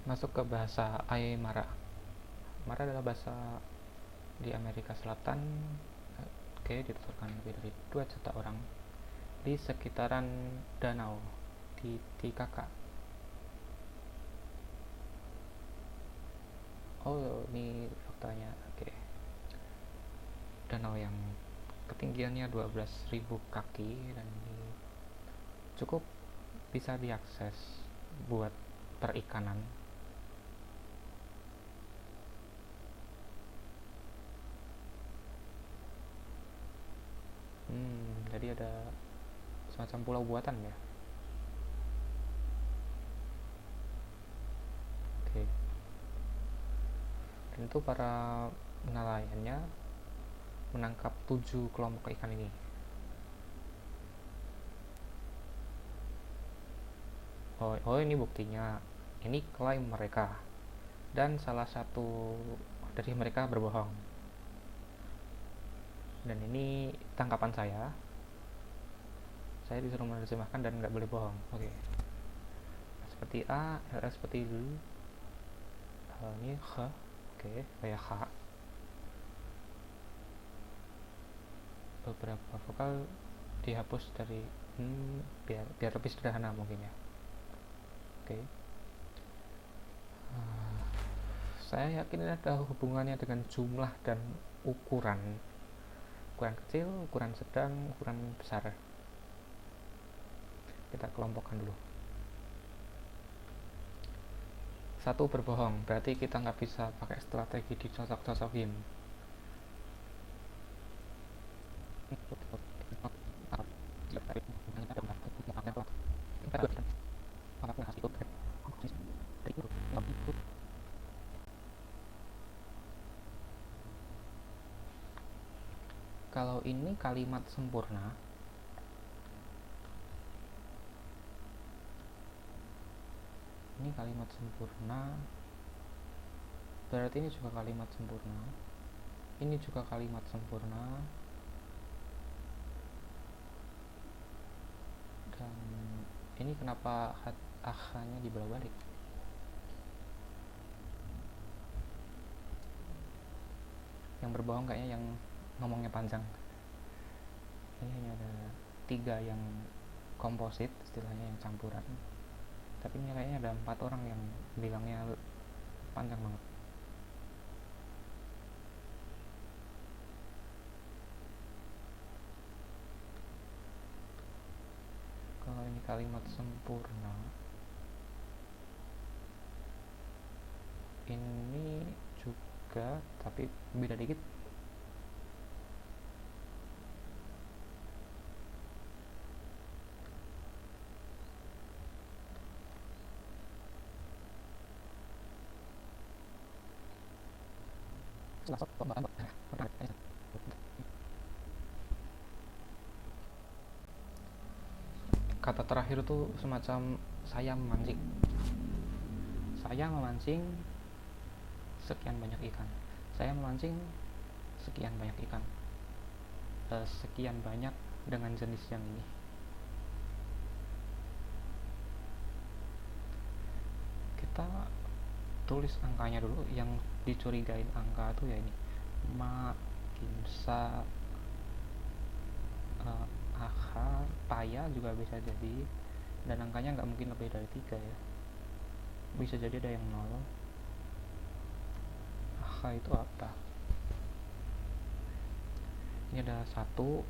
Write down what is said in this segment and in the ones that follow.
Masuk ke bahasa Aymara. Aymara adalah bahasa di Amerika Selatan. Oke, dituturkan lebih dari 2 juta orang di sekitaran danau di Titicaca. Oh, ini faktanya. Oke. Danau yang ketinggiannya 12.000 kaki dan cukup bisa diakses buat perikanan. Jadi ada semacam pulau buatan ya. Oke. Dan itu para nelayannya menangkap 7 kelompok ikan ini. Oh, ini buktinya. Ini klaim mereka. Dan salah satu dari mereka berbohong. Dan ini tangkapan saya. Saya disuruh menerjemahkan dan nggak boleh bohong. Oke. Seperti A, LS seperti L. Ini H. Oke, kayak H. Beberapa vokal dihapus dari biar lebih sederhana mungkin ya. Oke. Saya yakin ini ada hubungannya dengan jumlah dan ukuran. Ukuran kecil, ukuran sedang, ukuran besar. Kita kelompokkan dulu. 1 berbohong, berarti kita nggak bisa pakai strategi dicocok-cocokin. Kalau ini kalimat sempurna, ini kalimat sempurna, berarti ini juga kalimat sempurna, ini juga kalimat sempurna, dan ini kenapa akhanya dibelah balik? Yang berbohong kayaknya yang ngomongnya panjang. Ini hanya ada 3 yang komposit, istilahnya yang campuran, tapi ini kayaknya ada 4 orang yang bilangnya panjang banget. Kalau ini kalimat sempurna, ini juga tapi beda dikit. Kata terakhir itu semacam saya memancing sekian banyak ikan, saya memancing sekian banyak ikan, sekian banyak dengan jenis yang ini. Kita tulis angkanya dulu. Yang dicurigain angka tuh ya ini Kimsa, Aha, Paya juga bisa jadi, dan angkanya nggak mungkin lebih dari 3 ya. Bisa jadi ada yang 0. Aha itu apa? Ini ada 1.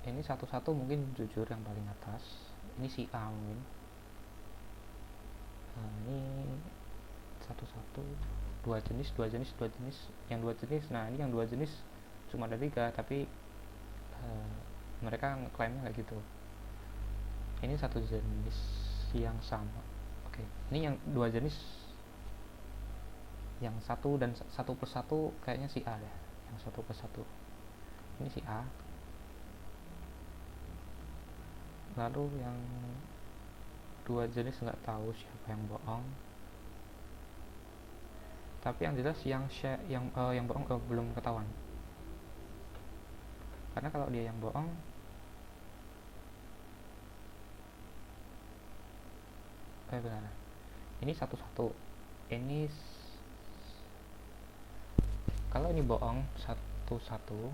Ini 1-1 mungkin jujur yang paling atas. Ini si A mungkin. Nah, ini 1-1, 2 jenis. Yang 2 jenis, nah ini yang 2 jenis cuma ada 3, tapi mereka ngeklaimnya kayak gitu. Ini 1 jenis yang sama. Oke, ini yang 2 jenis, yang 1 dan 1+1 kayaknya si A ya. Yang 1+1 ini si A. Lalu yang 2 jenis nggak tahu siapa yang bohong. Tapi yang jelas yang bohong belum ketahuan. Karena kalau dia yang bohong, benar. Ini satu-satu. Ini kalau ini bohong satu-satu,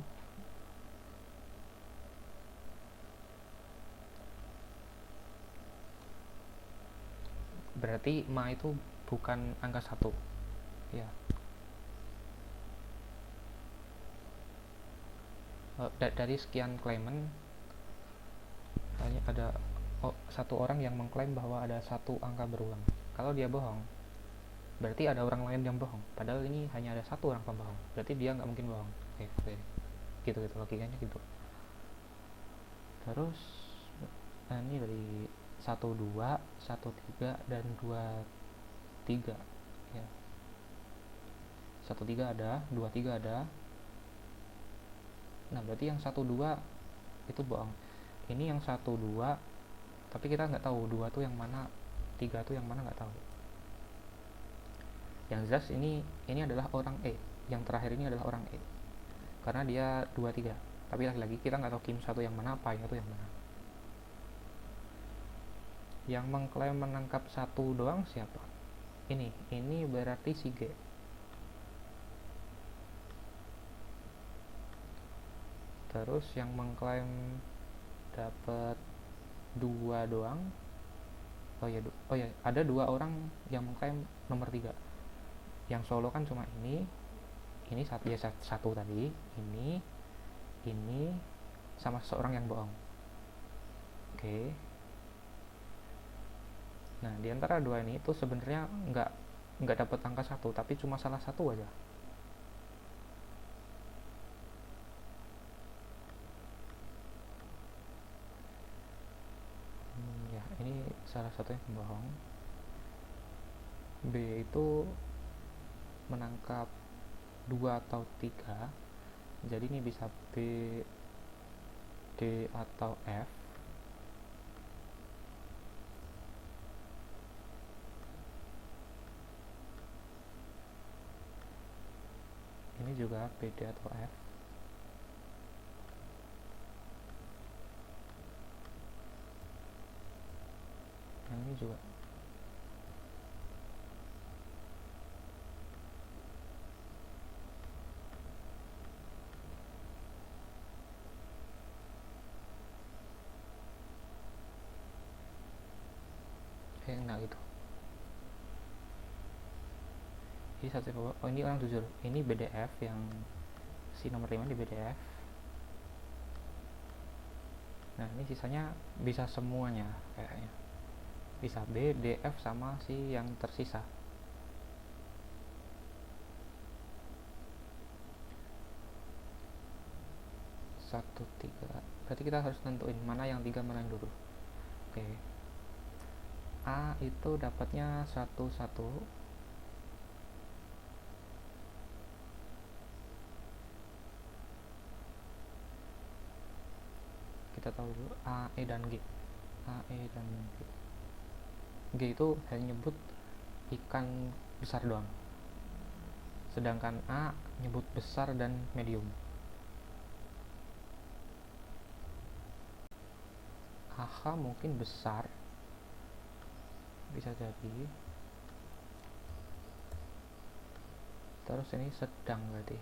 berarti ma itu bukan angka 1 ya. Dari sekian claimant hanya ada satu orang yang mengklaim bahwa ada satu angka berulang. Kalau dia bohong, berarti ada orang lain yang bohong, padahal ini hanya ada satu orang pembohong, berarti dia nggak mungkin bohong. Oke. Gitu logikanya gitu. Terus ini dari 1 2 1 3 dan 2 3 ya. 1 3 ada, 2 3 ada. Nah, berarti yang 1 2 itu bohong. Ini yang 1 2, tapi kita nggak tahu 2 tuh yang mana, 3 tuh yang mana, nggak tahu. Yang jelas ini adalah orang E. Yang terakhir ini adalah orang E, karena dia 2 3. Tapi lagi-lagi kita nggak tahu Kim 1 yang mana, Pai 1 yang mana. Yang mengklaim menangkap 1 doang siapa? Ini berarti si G. Terus yang mengklaim dapat 2 doang. Oh ya, ada 2 orang yang mengklaim nomor 3. Yang solo kan cuma ini satu tadi, ini sama seorang yang bohong. Oke. Nah, di antara 2 ini itu sebenarnya nggak dapat angka 1, tapi cuma salah satu aja. Ya, ini salah satu yang bohong. B itu menangkap 2 atau 3. Jadi ini bisa B, D atau F. Ini juga B, D atau F. Yang ini juga. Nah gitu. Ini satu bawah. Oh, ini orang jujur. Ini BDF, yang si nomor 5 di BDF. Nah, ini sisanya bisa semuanya kayaknya. Bisa B, D, F sama si yang tersisa. Satu, 3. Berarti kita harus tentuin mana yang 3, mana yang dulu. Oke. A itu dapatnya 1 1. Kita tahu dulu A, E dan G. A, E dan G. G itu hanya nyebut ikan besar doang. Sedangkan A nyebut besar dan medium. AH mungkin besar, bisa jadi. Terus ini sedang berarti.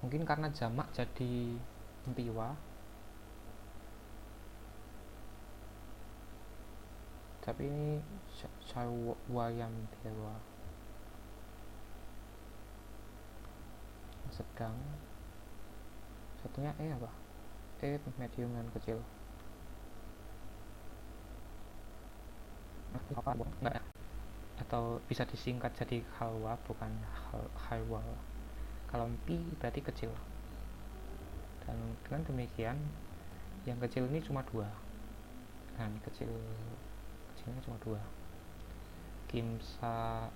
Mungkin karena jamak jadi empiwa, tapi ini wayam dewa. Sedang, satunya E apa? E medium dan kecil. Apa? Enggak ya? Atau bisa disingkat jadi halwa, bukan halwa. Kalau pi berarti kecil. Dan dengan demikian yang kecil ini cuma 2. Nah, ini kecilnya cuma 2. Kimsa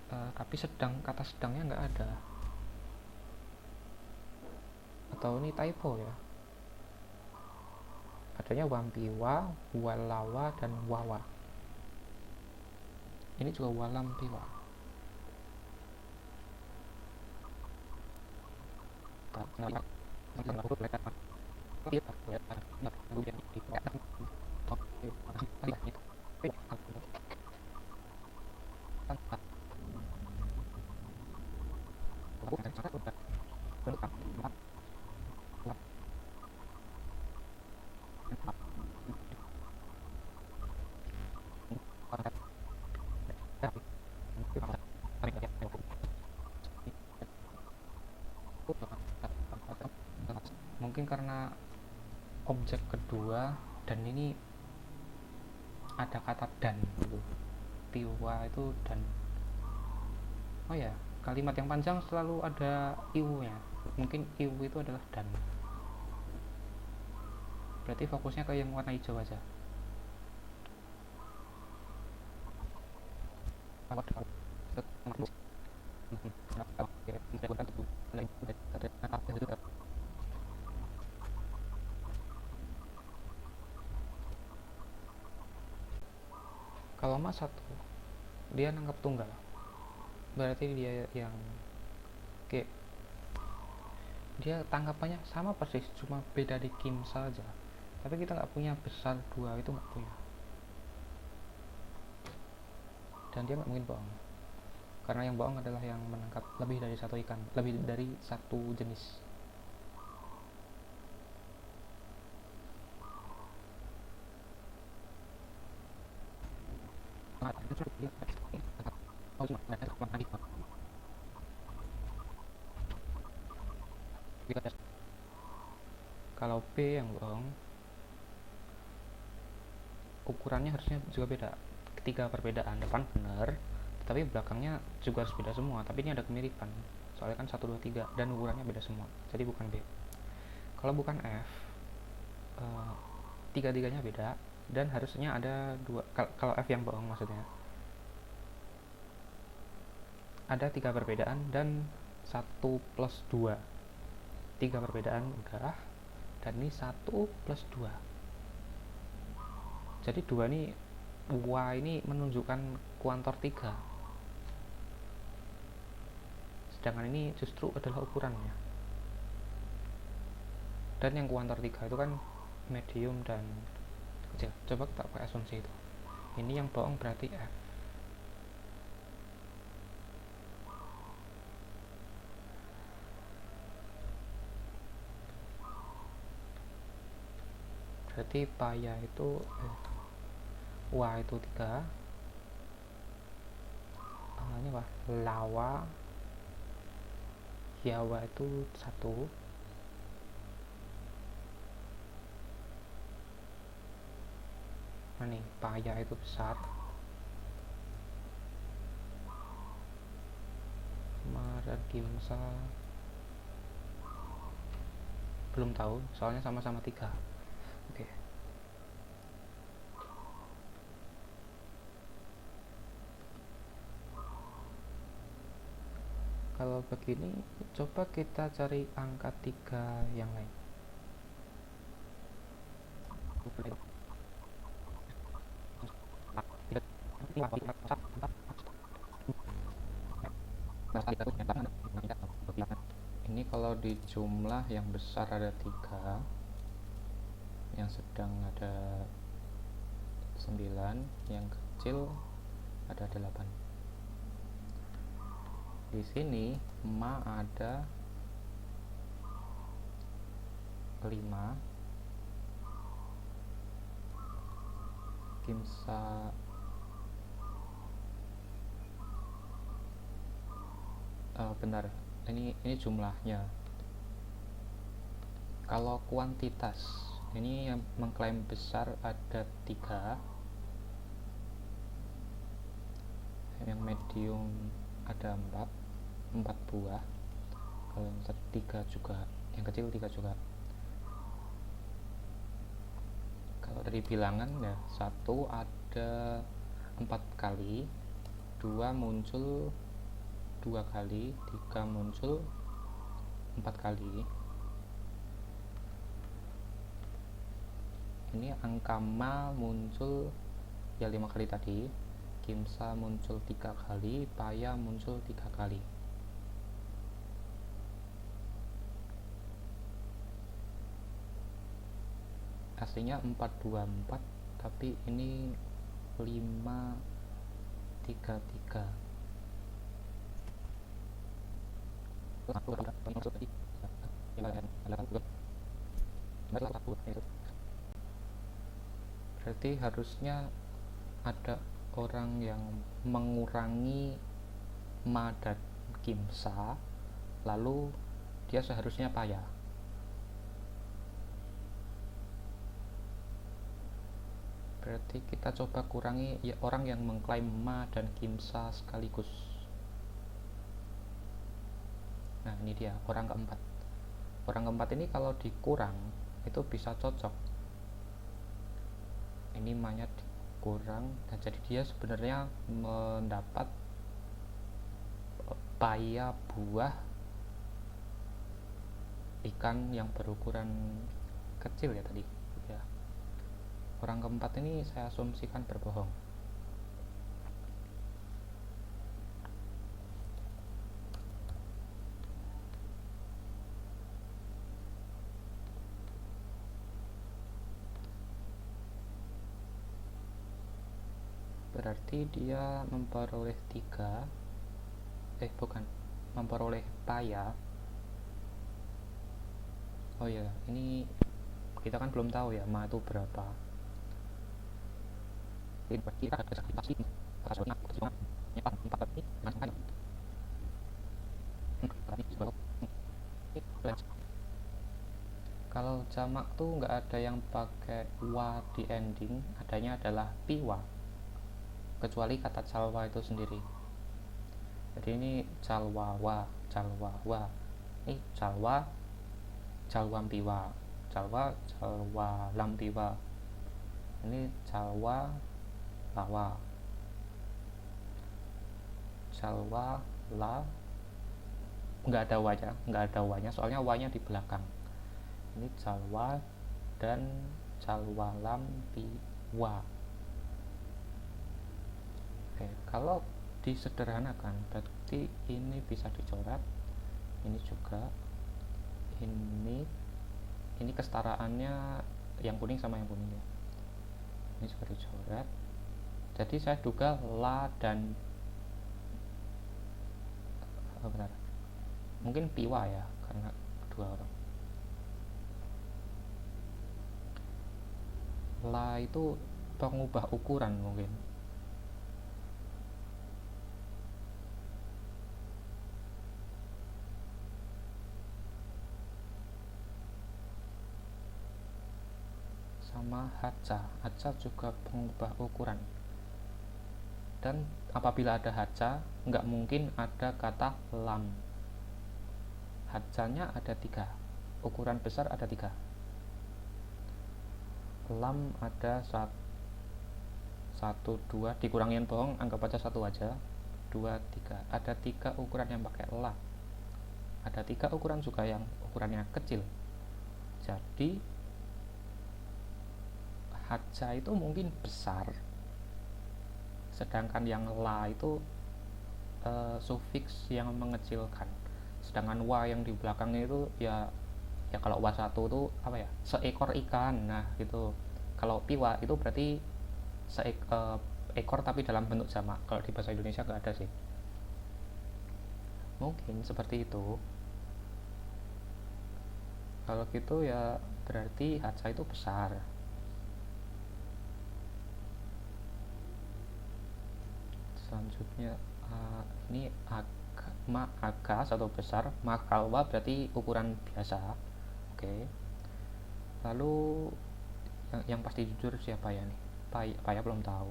tapi kata sedangnya nggak ada, atau ini typo ya, adanya wampiwa, walawa, dan wawa. Ini juga walampiwa. Mungkin karena objek kedua dan ini ada kata dan gitu, piwa itu dan. Oh ya, kalimat yang panjang selalu ada iu nya, mungkin iu itu adalah dan, berarti fokusnya ke yang warna hijau aja. Kalau mas satu, dia nangkap tunggal, berarti dia yang kayak dia tangkapannya sama persis, cuma beda di kim saja. Tapi kita nggak punya besar dua, itu nggak punya, dan dia nggak mungkin bohong, karena yang bohong adalah yang menangkap lebih dari satu ikan, lebih dari satu jenis. Kalau B yang bohong, ukurannya harusnya juga beda. Ketiga perbedaan, depan benar, tapi belakangnya juga harus beda semua. Tapi ini ada kemiripan, soalnya kan 1, 2, 3 dan ukurannya beda semua, jadi bukan B. Kalau bukan F, tiga-tiganya beda dan harusnya ada dua. Kalau F yang bohong maksudnya ada 3 perbedaan dan 1 plus 2. 3 perbedaan udah, dan ini 1 plus 2. Jadi 2 ini, Y ini menunjukkan kuantor 3, sedangkan ini justru adalah ukurannya. Dan yang kuantor 3 itu kan medium dan kecil. Coba kita pakai asumsi itu. Ini yang bohong berarti F. Berarti paya itu Y itu 3, ini apa? Lawa, Yawa itu 1, nih paya itu besar, dan Gimsa belum tahu, soalnya sama-sama 3. Oke. Kalau begini, coba kita cari angka 3 yang lain. Ini kalau di jumlah yang besar ada 3, yang sedang ada 9, yang kecil ada 8. Di sini ma ada 5, Gimsa benar, ini jumlahnya. Kalau kuantitas, ini yang mengklaim besar ada 3, yang medium ada 4 buah, kalau yang 3 juga, yang kecil 3 juga. Kalau dari bilangan ya, 1 ada 4 kali, 2 muncul 2 kali, 3 muncul 4 kali. Ini angka ma muncul ya 5 kali tadi, kimsa muncul 3 kali, paya muncul 3 kali. Aslinya 424, tapi ini 533. Berarti harusnya ada orang yang mengurangi ma dan kimsa, lalu dia seharusnya paya. Berarti kita coba kurangi ya orang yang mengklaim ma dan kimsa sekaligus. Nah ini dia orang keempat. Orang keempat ini kalau dikurang itu bisa cocok. Ini ma-nya dikurang, dan jadi dia sebenarnya mendapat paya buah ikan yang berukuran kecil ya tadi ya. Orang keempat ini saya asumsikan berbohong. Berarti dia memperoleh 3, memperoleh paya. Oh ya, ini kita kan belum tahu ya ma itu berapa. Kita ada kalau jamak tuh nggak ada yang pakai wa di ending, adanya adalah piwa, kecuali kata calwa itu sendiri. Jadi ini calwawa, calwawa, ini calwa, calwam piwa, calwa, calwa lam piwa, ini calwa lawa, calwa la, nggak ada wanya, soalnya wanya di belakang. Ini calwa dan calwa lam piwa. Oke, kalau disederhanakan berarti ini bisa dicoret, ini juga, ini ketaraannya yang kuning sama yang kuning ya, ini juga dicoret. Jadi saya duga la dan benar, mungkin piwa ya, karena dua orang. La itu pengubah ukuran mungkin. Sama haca juga pengubah ukuran. Dan apabila ada haca, nggak mungkin ada kata lam. Hacanya ada 3, ukuran besar ada 3. Lam ada 1, 2, dikurangin bohong, anggap aja 1 aja. 2, 3, ada 3 ukuran yang pakai la. Ada 3 ukuran juga yang ukurannya kecil. Jadi haca itu mungkin besar, sedangkan yang la itu sufiks yang mengecilkan. Sedangkan wa yang di belakangnya itu ya kalau wa 1 itu apa ya, seekor ikan. Nah gitu. Kalau piwa itu berarti ekor tapi dalam bentuk jamak. Kalau di bahasa Indonesia nggak ada sih, mungkin seperti itu. Kalau gitu ya berarti haca itu besar. Selanjutnya ini agas atau besar, makalwa berarti ukuran biasa. Oke. Lalu yang pasti jujur siapa ya nih? Paya belum tahu.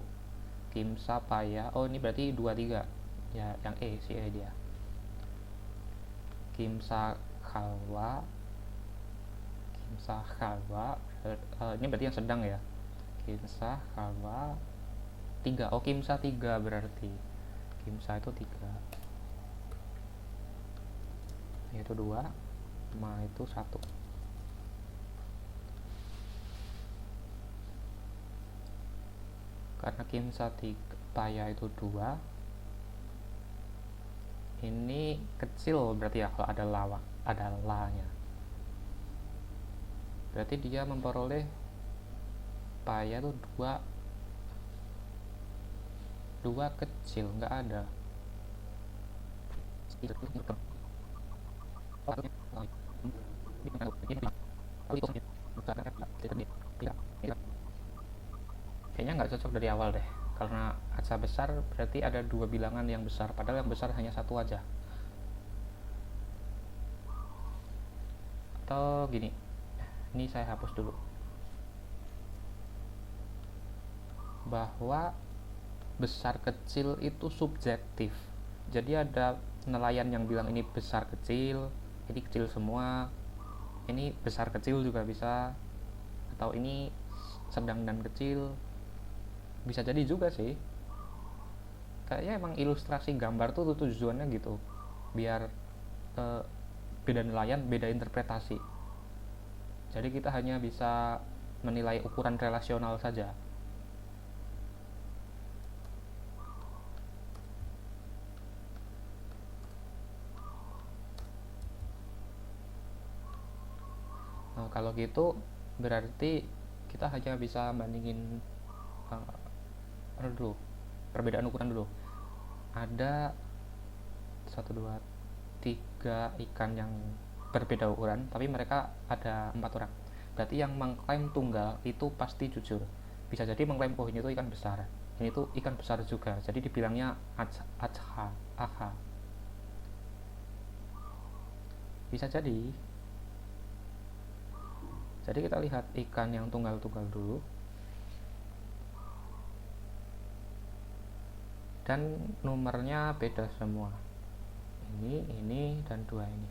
Kimsa paya, oh ini berarti 2, 3 ya, yang si E dia. Kimsa khalwa, ini berarti yang sedang ya. Kimsa khalwa 3, oh kimsa 3 berarti kimsa itu 3. yaitu 2, ma itu 1. Karena kimsa paya itu 2, ini kecil berarti ya kalau ada la-nya. Berarti dia memperoleh paya itu 2 kecil, nggak ada. Kayaknya nggak cocok dari awal deh, karena aca besar berarti ada 2 bilangan yang besar, padahal yang besar hanya 1 aja. Atau gini, ini saya hapus dulu, bahwa besar kecil itu subjektif. Jadi ada nelayan yang bilang ini besar kecil, ini kecil semua, ini besar kecil juga bisa, atau ini sedang dan kecil, bisa jadi juga sih. Kayaknya emang ilustrasi gambar tuh tujuannya gitu, biar beda nelayan beda interpretasi. Jadi kita hanya bisa menilai ukuran relasional saja. Nah, kalau gitu berarti kita hanya bisa bandingin dulu, perbedaan ukuran dulu. Ada 1, 2, 3 ikan yang berbeda ukuran, tapi mereka ada 4 orang. Berarti yang mengklaim tunggal itu pasti jujur. Bisa jadi mengklaim ini itu ikan besar, ini tuh ikan besar juga, jadi dibilangnya aha. Bisa jadi. Jadi kita lihat ikan yang tunggal-tunggal dulu. Dan nomornya beda semua. Ini dan 2 ini.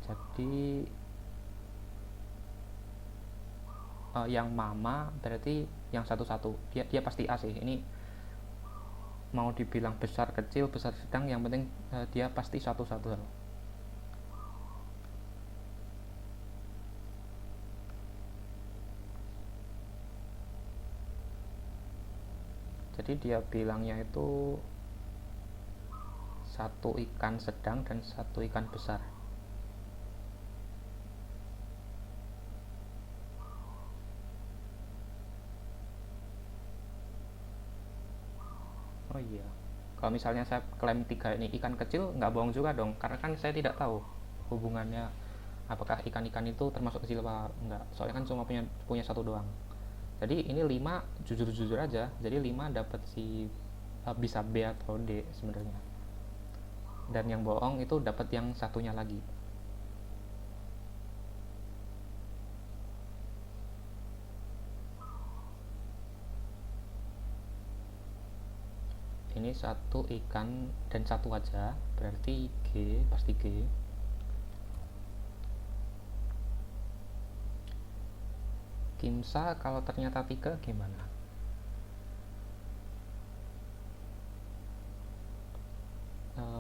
Jadi yang mama berarti yang satu-satu. Dia pasti A sih. Ini mau dibilang besar kecil, besar sedang, yang penting dia pasti satu-satu. Jadi dia bilangnya itu 1 ikan sedang dan 1 ikan besar. Oh iya, kalau misalnya saya klaim 3 ini ikan kecil, nggak bohong juga dong, karena kan saya tidak tahu hubungannya apakah ikan-ikan itu termasuk kecil apa enggak, soalnya kan cuma punya 1 doang. Jadi ini 5 jujur-jujur aja, jadi 5 dapat si bisa B atau D sebenarnya, dan yang bohong itu dapat yang satunya lagi. Ini 1 ikan dan 1 aja, berarti G, pasti G. Kimsa kalau ternyata 3 gimana?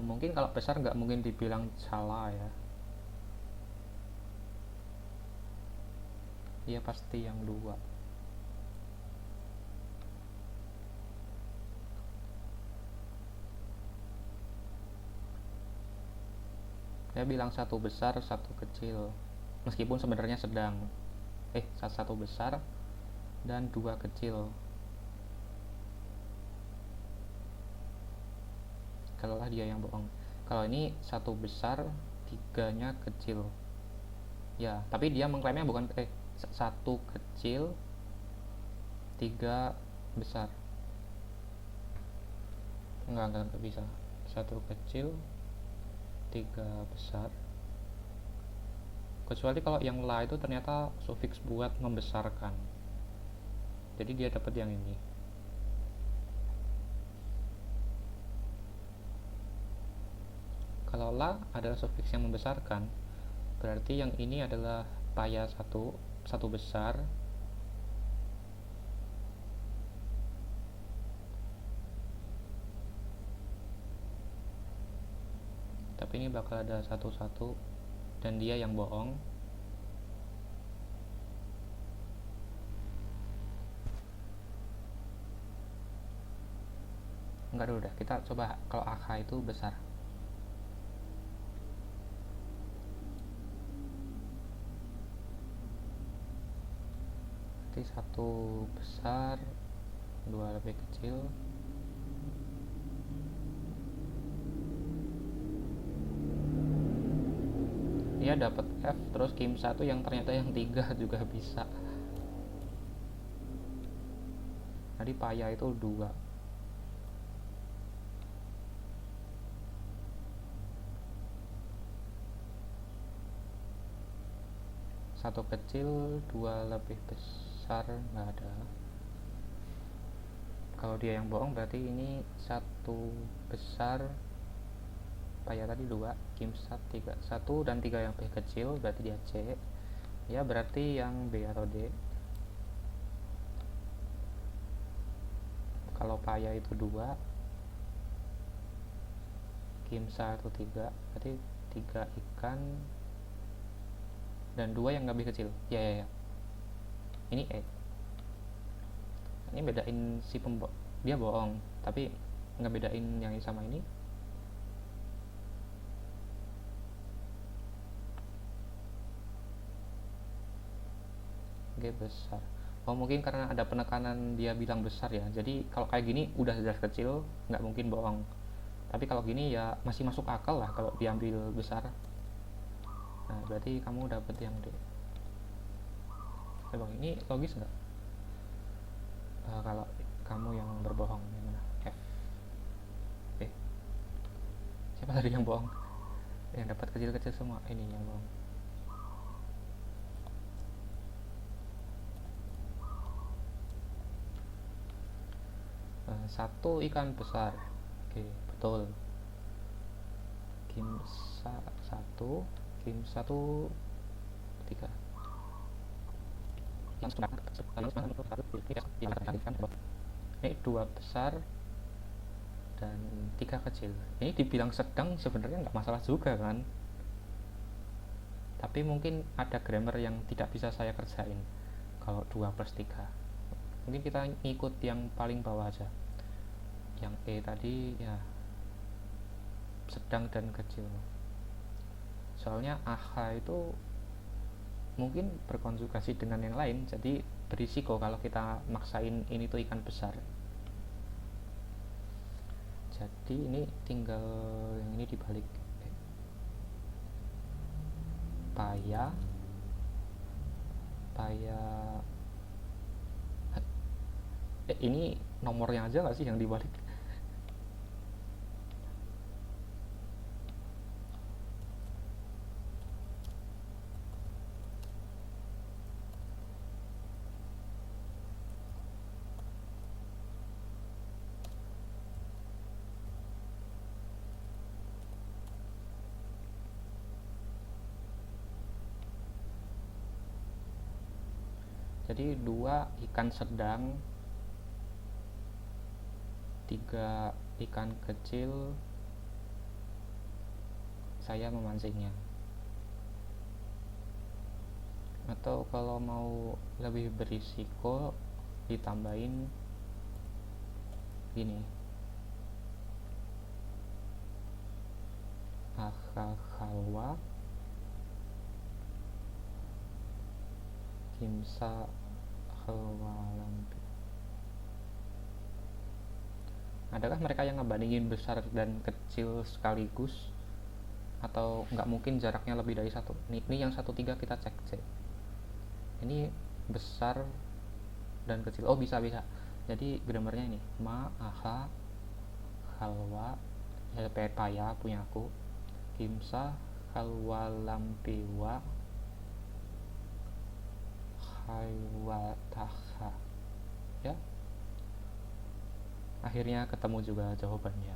Mungkin kalau besar nggak mungkin dibilang salah ya. Iya pasti yang 2. Dia bilang 1 besar 1 kecil, meskipun sebenarnya sedang. 1 besar dan 2 kecil. Kalau lah dia yang bohong. Kalau ini 1 besar 3-nya kecil. Ya, tapi dia mengklaimnya bukan 1 kecil 3 besar. Enggak bisa. 1 kecil 3 besar. Kecuali kalau yang la itu ternyata sufiks buat membesarkan, jadi dia dapat yang ini. Kalau la adalah sufiks yang membesarkan, berarti yang ini adalah paya 1 besar, tapi ini bakal ada 1 dan dia yang bohong. Enggak dulu dah, kita coba kalau AK itu besar. Berarti 1 besar, 2 lebih kecil. Dia dapat F, terus Kim 1 yang ternyata yang 3 juga bisa. Tadi paya itu 2. Satu kecil, 2 lebih besar, nggak ada. Kalau dia yang bohong berarti ini 1 besar, paya tadi 2, Kim 3, 1 dan 3 yang lebih kecil, berarti dia C. Ya berarti yang B atau D. Kalau paya itu 2, Kim 1 3, berarti 3 ikan dan 2 yang lebih kecil. Ya. Ini E. Ini bedain si dia bohong, tapi nggak bedain yang sama ini. G besar. Oh mungkin karena ada penekanan dia bilang besar ya. Jadi kalau kayak gini udah jelas kecil, nggak mungkin bohong. Tapi kalau gini ya masih masuk akal lah kalau diambil besar. Nah berarti kamu dapet yang D. Bang, ini logis nggak? Kalau kamu yang berbohong yang mana? F. Siapa tadi yang bohong? Yang dapat kecil-kecil semua. Ini yang bohong. Satu ikan besar. Oke, betul. Kim 1, Kim 1 3. Ini 2 besar dan 3 kecil. Ini dibilang sedang sebenarnya nggak masalah juga kan, tapi mungkin ada grammar yang tidak bisa saya kerjain kalau 2 plus 3. Mungkin kita ngikut yang paling bawah aja, yang E tadi ya, sedang dan kecil. Soalnya AH itu mungkin berkonjugasi dengan yang lain, jadi berisiko kalau kita maksain ini tuh ikan besar. Jadi ini tinggal yang ini dibalik. Paya ini nomornya aja gak sih yang dibalik? Jadi 2 ikan sedang, 3 ikan kecil, saya memancingnya. Atau kalau mau lebih berisiko ditambahin gini, akhalwa kimsa khawalampi. Adakah mereka yang ngebandingin besar dan kecil sekaligus, atau nggak mungkin jaraknya lebih dari 1? Ini yang 1,3 kita cek. Ini besar dan kecil. Oh bisa. Jadi grammarnya ini ma aha halwa ya, paya punya aku, kimsa halwa lampiwa haywataha. Ya, akhirnya ketemu juga jawabannya.